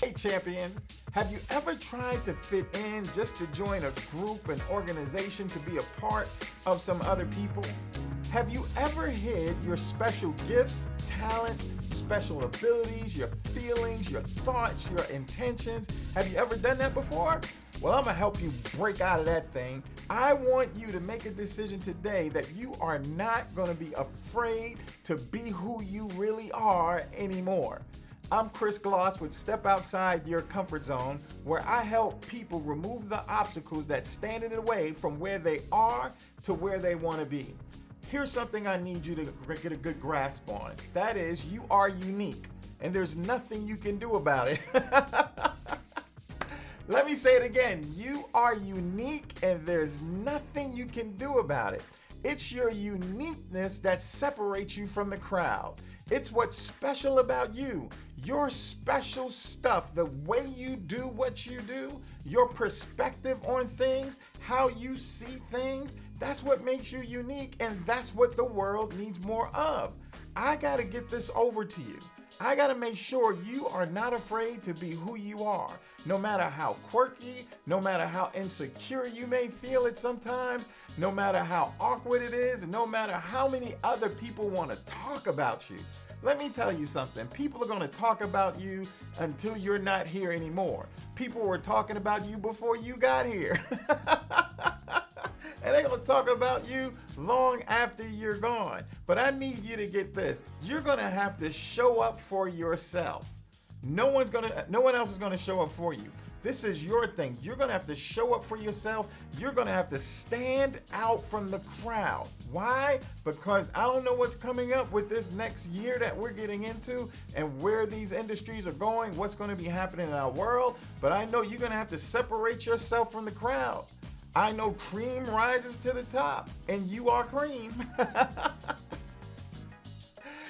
Hey champions, have you ever tried to fit in just to join a group, an organization, to be a part of some other people? Have you ever hid your special gifts, talents, special abilities, your feelings, your thoughts, your intentions? Have you ever done that before? Well, I'm gonna help you break out of that thing. I want you to make a decision today that you are not gonna be afraid to be who you really are anymore. I'm Chris Gloss with Step Outside Your Comfort Zone, where I help people remove the obstacles that stand in the way from where they are to where they want to be. Here's something I need you to get a good grasp on. That is, you are unique, and there's nothing you can do about it. Let me say it again. You are unique, and there's nothing you can do about it. It's your uniqueness that separates you from the crowd. It's what's special about you. Your special stuff, the way you do what you do, your perspective on things, how you see things, that's what makes you unique, and that's what the world needs more of. I gotta get this over to you. I gotta make sure you are not afraid to be who you are. No matter how quirky, no matter how insecure you may feel it sometimes, no matter how awkward it is, and no matter how many other people wanna talk about you. Let me tell you something. People are gonna talk about you until you're not here anymore. People were talking about you before you got here. And they're gonna talk about you long after you're gone. But I need you to get this. You're gonna have to show up for yourself. No one else is gonna show up for you. This is your thing. You're gonna have to show up for yourself. You're gonna have to stand out from the crowd. Why? Because I don't know what's coming up with this next year that we're getting into and where these industries are going, what's gonna be happening in our world, but I know you're gonna have to separate yourself from the crowd. I know cream rises to the top, and you are cream.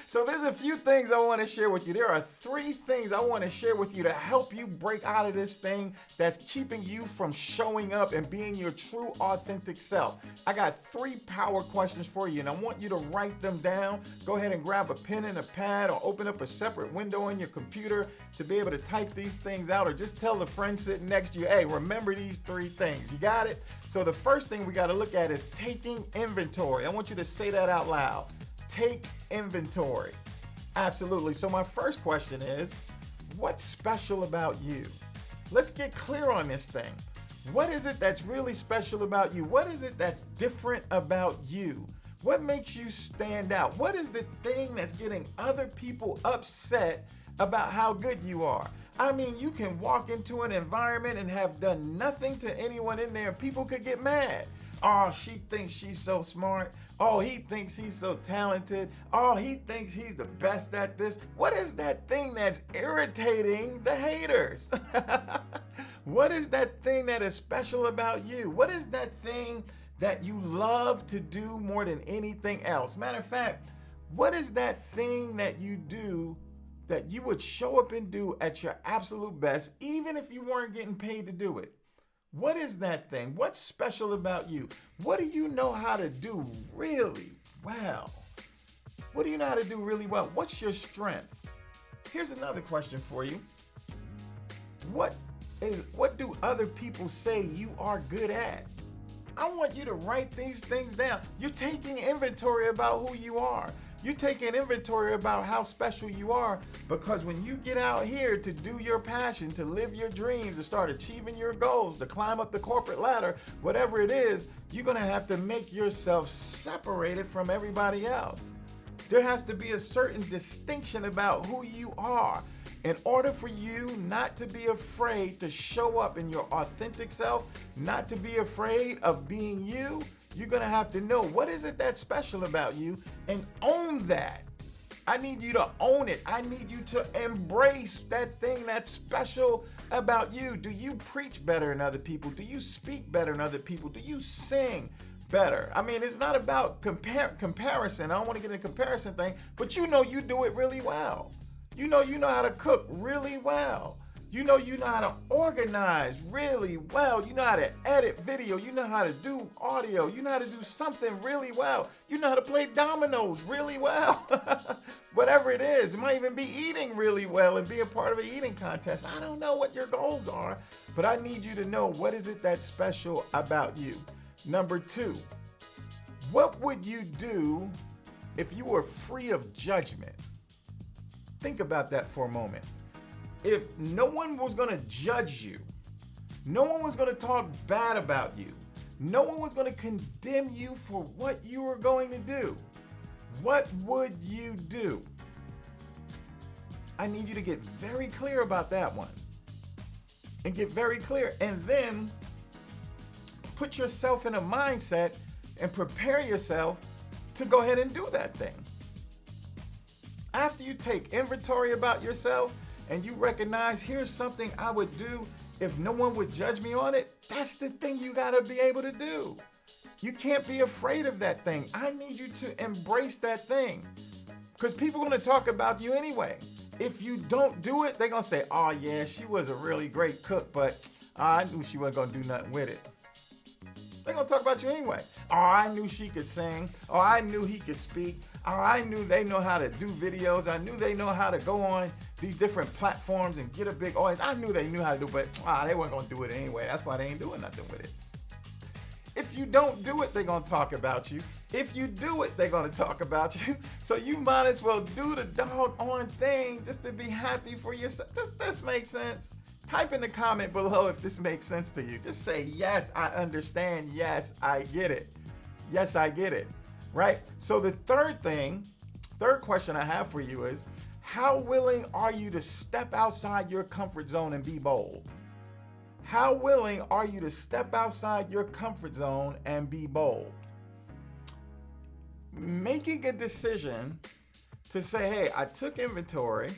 So there's a few things I want to share with you. There are 3 things I want to share with you to help you break out of this thing that's keeping you from showing up and being your true, authentic self. I got 3 power questions for you, and I want you to write them down. Go ahead and grab a pen and a pad, or open up a separate window on your computer to be able to type these things out, or just tell the friend sitting next to you, hey, remember these 3 things. You got it? So the first thing we got to look at is taking inventory. I want you to say that out loud. Take inventory. Absolutely. So my first question is, what's special about you? Let's get clear on this thing. What is it that's really special about you? What is it that's different about you? What makes you stand out? What is the thing that's getting other people upset about how good you are? I mean, you can walk into an environment and have done nothing to anyone in there, and people could get mad. Oh, she thinks she's so smart. Oh, he thinks he's so talented. Oh, he thinks he's the best at this. What is that thing that's irritating the haters? What is that thing that is special about you? What is that thing that you love to do more than anything else? Matter of fact, what is that thing that you do that you would show up and do at your absolute best, even if you weren't getting paid to do it? What is that thing? What's special about you? What do you know how to do really well? What do you know how to do really well? What's your strength? Here's another question for you. What do other people say you are good at? I want you to write these things down. You're taking inventory about who you are. You're taking inventory about how special you are, because when you get out here to do your passion, to live your dreams, to start achieving your goals, to climb up the corporate ladder, whatever it is, you're gonna have to make yourself separated from everybody else. There has to be a certain distinction about who you are. In order for you not to be afraid to show up in your authentic self, not to be afraid of being you, you're gonna have to know what is it that's special about you and own that. I need you to own it. I need you to embrace that thing that's special about you. Do you preach better than other people? Do you speak better than other people? Do you sing better? I mean, it's not about comparison. I don't want to get in a comparison thing, but you know you do it really well. You know how to cook really well. You know how to organize really well. You know how to edit video. You know how to do audio. You know how to do something really well. You know how to play dominoes really well. Whatever it is, it might even be eating really well and be a part of an eating contest. I don't know what your goals are, but I need you to know, what is it that's special about you? Number 2, what would you do if you were free of judgment? Think about that for a moment. If no one was going to judge you, no one was going to talk bad about you, no one was going to condemn you for what you were going to do, what would you do? I need you to get very clear about that one. And get very clear. And then put yourself in a mindset and prepare yourself to go ahead and do that thing. After you take inventory about yourself, and you recognize, here's something I would do if no one would judge me on it, that's the thing you gotta be able to do. You can't be afraid of that thing. I need you to embrace that thing, because people are gonna talk about you anyway. If you don't do it, they're gonna say, oh yeah, she was a really great cook, but I knew she wasn't gonna do nothing with it. They're gonna talk about you anyway. Oh, I knew she could sing. Oh, I knew he could speak. Oh, I knew they know how to do videos. I knew they know how to go on these different platforms and get a big audience. I knew they knew how to do it, but they weren't gonna do it anyway. That's why they ain't doing nothing with it. If you don't do it, they're gonna talk about you. If you do it, they're gonna talk about you. So you might as well do the doggone thing just to be happy for yourself. Does this make sense? Type in the comment below if this makes sense to you. Just say, yes, I understand. Yes, I get it. Yes, I get it. Right? So the third question I have for you is, how willing are you to step outside your comfort zone and be bold? How willing are you to step outside your comfort zone and be bold? Making a decision to say, hey, I took inventory.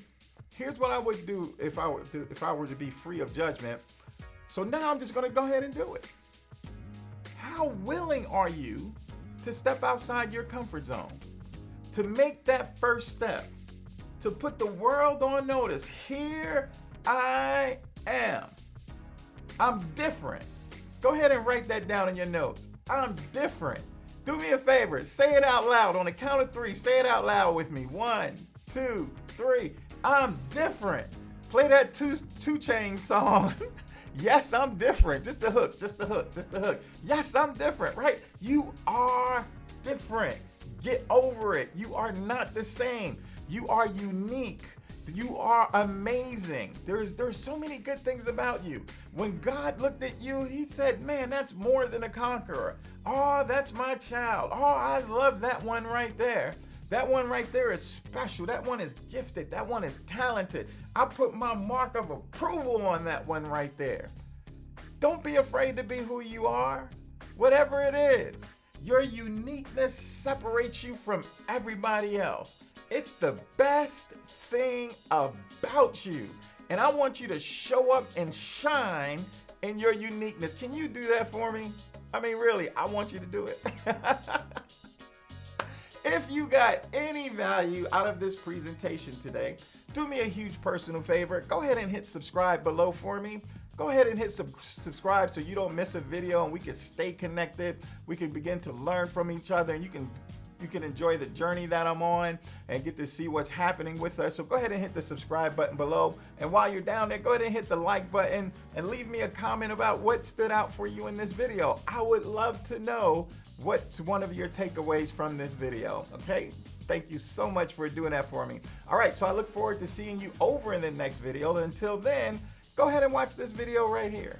Here's what I would do if I were to be free of judgment. So now I'm just going to go ahead and do it. How willing are you to step outside your comfort zone? To make that first step? To put the world on notice. Here I am. I'm different. Go ahead and write that down in your notes. I'm different. Do me a favor. Say it out loud. On the count of 3, say it out loud with me. 1, 2, 3. I'm different. Play that 2 Chainz song. Yes, I'm different. Just the hook, just the hook, just the hook. Yes, I'm different, right? You are different. Get over it. You are not the same. You are unique. You are amazing. There's so many good things about you. When God looked at you, he said, man, that's more than a conqueror. Oh, that's my child. Oh, I love that one right there. That one right there is special. That one is gifted. That one is talented. I put my mark of approval on that one right there. Don't be afraid to be who you are. Whatever it is, your uniqueness separates you from everybody else. It's the best thing about you. And I want you to show up and shine in your uniqueness. Can you do that for me? I mean, really, I want you to do it. If you got any value out of this presentation today, do me a huge personal favor. Go ahead and hit subscribe below for me. Go ahead and hit subscribe so you don't miss a video and we can stay connected. We can begin to learn from each other, and you can enjoy the journey that I'm on and get to see what's happening with us. So go ahead and hit the subscribe button below. And while you're down there, go ahead and hit the like button and leave me a comment about what stood out for you in this video. I would love to know what's one of your takeaways from this video, okay? Thank you so much for doing that for me. All right, so I look forward to seeing you over in the next video. Until then, go ahead and watch this video right here.